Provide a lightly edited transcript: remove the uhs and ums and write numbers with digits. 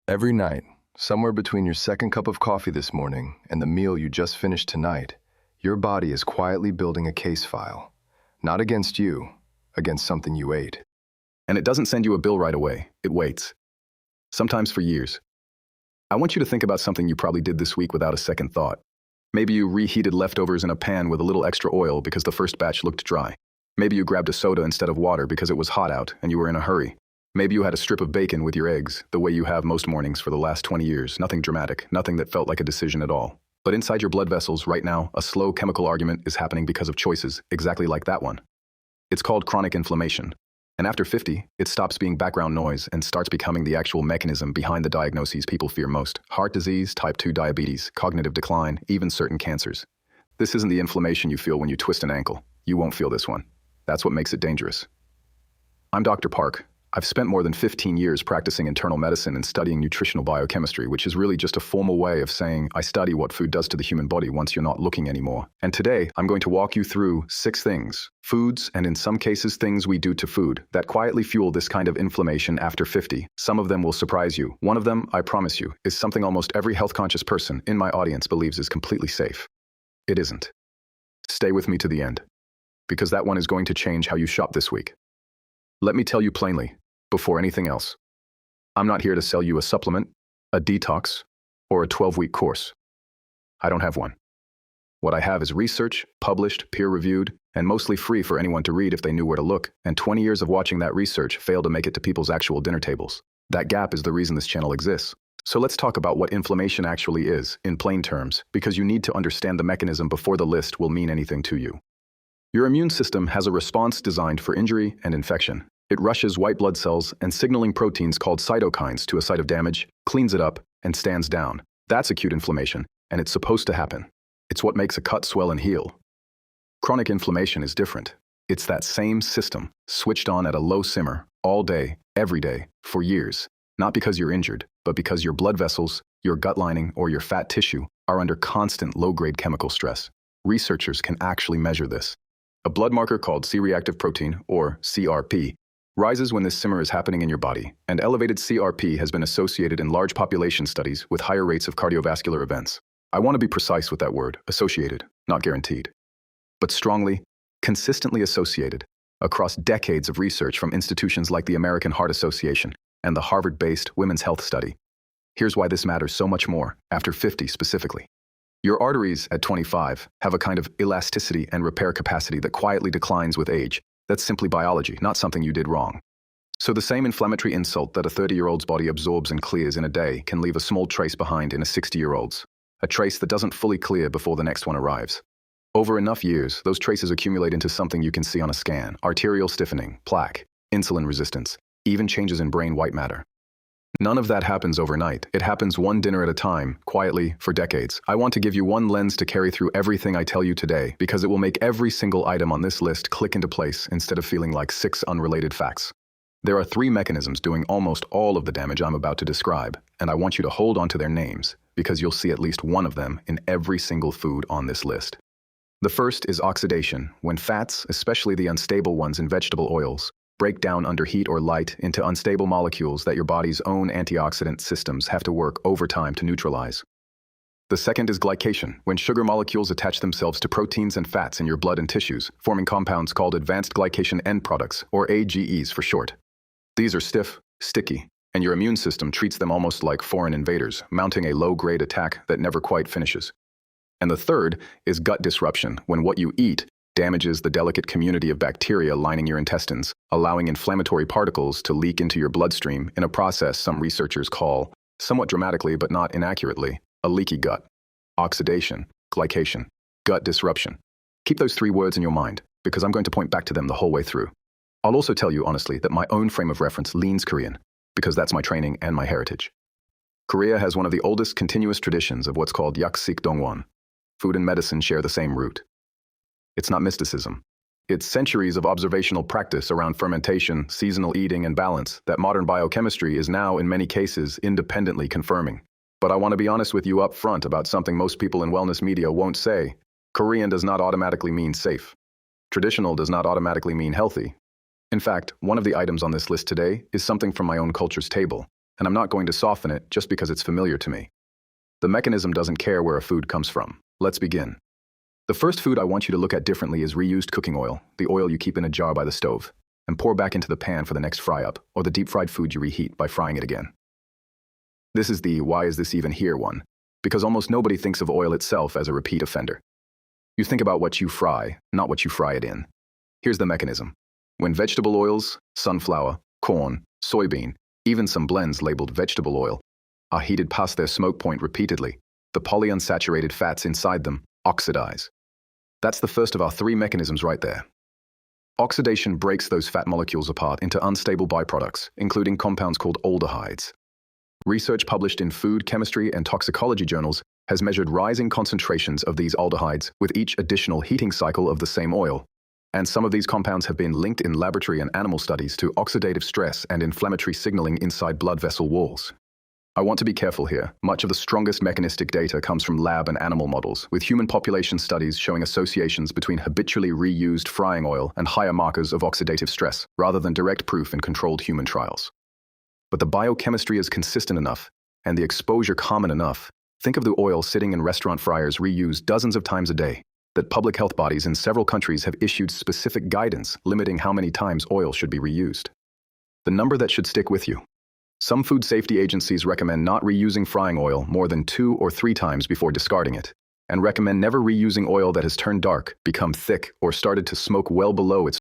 Every night, somewhere between your second cup of coffee this morning and the meal you just finished tonight, your body is quietly building a case file. Not against you, against something you ate. And it doesn't send you a bill right away. It waits. Sometimes for years. I want you to think about something you probably did this week without a second thought. Maybe you reheated leftovers in a pan with a little extra oil because the first batch looked dry. Maybe you grabbed a soda instead of water because it was hot out and you were in a hurry. Maybe you had a strip of bacon with your eggs, the way you have most mornings for the last 20 years. Nothing dramatic, nothing that felt like a decision at all. But inside your blood vessels right now, a slow chemical argument is happening because of choices, exactly like that one. It's called chronic inflammation. And after 50, it stops being background noise and starts becoming the actual mechanism behind the diagnoses people fear most. Heart disease, type 2 diabetes, cognitive decline, even certain cancers. This isn't the inflammation you feel when you twist an ankle. You won't feel this one. That's what makes it dangerous. I'm Dr. Park. I've spent more than 15 years practicing internal medicine and studying nutritional biochemistry, which is really just a formal way of saying I study what food does to the human body once you're not looking anymore. And today, I'm going to walk you through 6 things, foods, and in some cases things we do to food, that quietly fuel this kind of inflammation after 50. Some of them will surprise you. One of them, I promise you, is something almost every health-conscious person in my audience believes is completely safe. It isn't. Stay with me to the end, because that one is going to change how you shop this week. Let me tell you plainly, before anything else, I'm not here to sell you a supplement, a detox, or a 12-week course. I don't have one. What I have is research, published, peer-reviewed, and mostly free for anyone to read if they knew where to look, and 20 years of watching that research failed to make it to people's actual dinner tables. That gap is the reason this channel exists. So let's talk about what inflammation actually is, in plain terms, because you need to understand the mechanism before the list will mean anything to you. Your immune system has a response designed for injury and infection. It rushes white blood cells and signaling proteins called cytokines to a site of damage, cleans it up, and stands down. That's acute inflammation, and it's supposed to happen. It's what makes a cut swell and heal. Chronic inflammation is different. It's that same system, switched on at a low simmer, all day, every day, for years. Not because you're injured, but because your blood vessels, your gut lining, or your fat tissue are under constant low-grade chemical stress. Researchers can actually measure this. A blood marker called C-reactive protein, or CRP, rises when this simmer is happening in your body, and elevated CRP has been associated in large population studies with higher rates of cardiovascular events. I want to be precise with that word, associated, not guaranteed, but strongly, consistently associated, across decades of research from institutions like the American Heart Association and the Harvard-based Women's Health Study. Here's why this matters so much more, after 50 specifically. Your arteries at 25 have a kind of elasticity and repair capacity that quietly declines with age. That's simply biology, not something you did wrong. So the same inflammatory insult that a 30-year-old's body absorbs and clears in a day can leave a small trace behind in a 60-year-old's. A trace that doesn't fully clear before the next one arrives. Over enough years, those traces accumulate into something you can see on a scan: arterial stiffening, plaque, insulin resistance, even changes in brain white matter. None of that happens overnight. It happens one dinner at a time, quietly, for decades. I want to give you one lens to carry through everything I tell you today, because it will make every single item on this list click into place instead of feeling like 6 unrelated facts. There are 3 mechanisms doing almost all of the damage I'm about to describe, and I want you to hold on to their names, because you'll see at least one of them in every single food on this list. The first is oxidation, when fats, especially the unstable ones in vegetable oils, break down under heat or light into unstable molecules that your body's own antioxidant systems have to work overtime to neutralize. The second is glycation, when sugar molecules attach themselves to proteins and fats in your blood and tissues, forming compounds called advanced glycation end products, or AGEs for short. These are stiff, sticky, and your immune system treats them almost like foreign invaders, mounting a low-grade attack that never quite finishes. And the third is gut disruption, when what you eat damages the delicate community of bacteria lining your intestines, allowing inflammatory particles to leak into your bloodstream in a process some researchers call, somewhat dramatically but not inaccurately, a leaky gut. Oxidation, glycation, gut disruption. Keep those 3 words in your mind, because I'm going to point back to them the whole way through. I'll also tell you honestly that my own frame of reference leans Korean, because that's my training and my heritage. Korea has one of the oldest continuous traditions of what's called yaksik dongwon. Food and medicine share the same root. It's not mysticism. It's centuries of observational practice around fermentation, seasonal eating, and balance that modern biochemistry is now, in many cases, independently confirming. But I want to be honest with you up front about something most people in wellness media won't say. Korean does not automatically mean safe. Traditional does not automatically mean healthy. In fact, one of the items on this list today is something from my own culture's table, and I'm not going to soften it just because it's familiar to me. The mechanism doesn't care where a food comes from. Let's begin. The first food I want you to look at differently is reused cooking oil, the oil you keep in a jar by the stove, and pour back into the pan for the next fry-up, or the deep-fried food you reheat by frying it again. This is the "why is this even here" one, because almost nobody thinks of oil itself as a repeat offender. You think about what you fry, not what you fry it in. Here's the mechanism. When vegetable oils, sunflower, corn, soybean, even some blends labeled vegetable oil, are heated past their smoke point repeatedly, the polyunsaturated fats inside them oxidize. That's the first of our three mechanisms right there. Oxidation breaks those fat molecules apart into unstable byproducts, including compounds called aldehydes. Research published in food chemistry and toxicology journals has measured rising concentrations of these aldehydes with each additional heating cycle of the same oil, and some of these compounds have been linked in laboratory and animal studies to oxidative stress and inflammatory signaling inside blood vessel walls. I want to be careful here. Much of the strongest mechanistic data comes from lab and animal models, with human population studies showing associations between habitually reused frying oil and higher markers of oxidative stress, rather than direct proof in controlled human trials. But the biochemistry is consistent enough, and the exposure common enough. Think of the oil sitting in restaurant fryers reused dozens of times a day, that public health bodies in several countries have issued specific guidance limiting how many times oil should be reused. The number that should stick with you. Some food safety agencies recommend not reusing frying oil more than 2 or 3 times before discarding it, and recommend never reusing oil that has turned dark, become thick, or started to smoke well below its